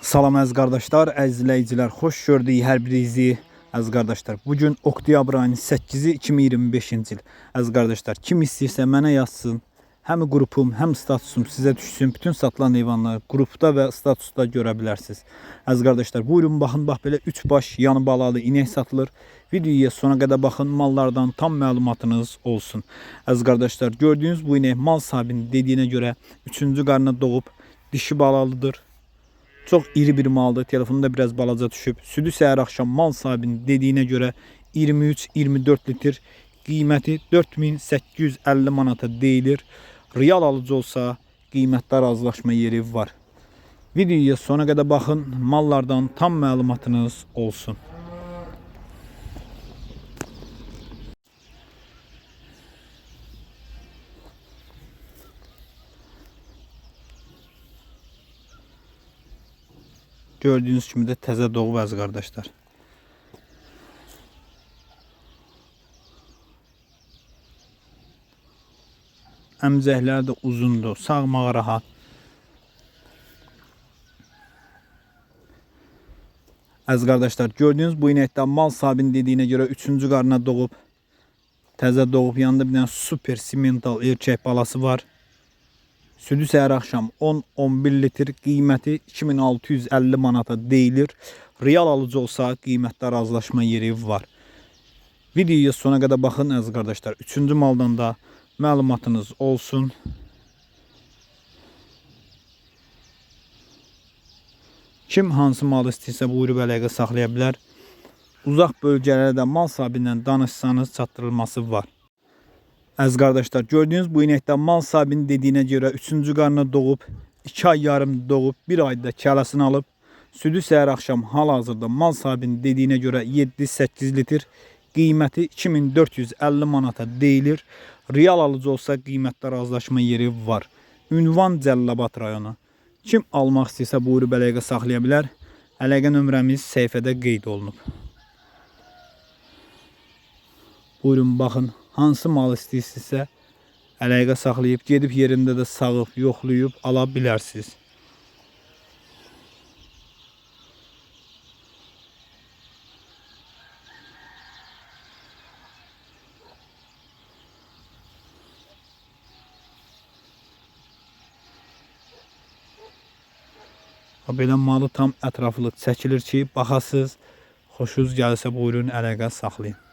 Salam əziz qardaşlar, əziz izləyicilər, xoş gördük hər birinizi. Əziz qardaşlar, bugün oktyabr ayının 8-i 2025-ci il. Əziz qardaşlar, kim istəyirsə mənə yazsın. Həm qrupum, həm statusum sizə düşsün. Bütün satılan heyvanları qrupda və statusda görə bilərsiniz. Əziz qardaşlar, buyurun baxın, bax belə 3 baş yanı balalı inək satılır. Videoya sona qədər baxın, mallardan tam məlumatınız olsun. Əziz qardaşlar, gördüyünüz bu inək mal sahibinin dediyinə görə 3-cü qarına doğub dişi balalıdır. Çok iri bir maldır. Telefonunda biraz balaca düşüb. Südü səhər axşam mal sahibinin dediyinə görə 23-24 litr. Qiyməti 4850 manata deyilir. Real alıcı olsa qiymətdə razılaşma yeri var. Videoya sona qədər baxın. Mallardan tam məlumatınız olsun. Gördüğünüz kimi de təzə doğub əziz qardaşlar. Əmcəkləri də uzundur, sağmağa rahat. Əziz qardaşlar, gördüğünüz bu inəkdə mal sahibinin dediyinə görə 3-cü qarına doğub, təzə doğub, yanında bir dənə super simental erkək balası var. Südü səhər axşam 10-11 litr, qiyməti 2650 manata deyilir. Real alıcı olsa qiymətdə razılaşma yeri var. Videoya sona qədər baxın əziz qardaşlar. 3-cü maldan da məlumatınız olsun. Kim hansı malı istəyirsə buyurub əlaqə saxlaya bilər. Uzaq bölgələrdə mal sahibindən danışsanız çatdırılması var. Əziz qardaşlar, gördüğünüz bu inəkdə mal sahibinin dediyinə görə 3-cü qarına doğub, 2 ay yarım doğub, 1 ayda kələsini alıb, südü səhər axşam hal-hazırda mal sahibinin dediyinə görə 7-8 litr, qiyməti 2450 manata deyilir. Real alıcı olsa qiymətdə razılaşma yeri var. Ünvan Cəlilabad rayonu. Kim almaq istəyirsə buyurub əlaqə saxlaya bilər. Əlaqə nömrəmiz səhifədə qeyd olunub. Buyurun baxın. Hansı mal istəyirsinizsə əlaqə saxlayıb gedib yerində də sağıb, yoxlayıb ala bilərsiniz. Belə malı tam ətraflı çəkilir ki, baxasız, xoşunuz gəlirsə buyurun əlaqə saxlayın.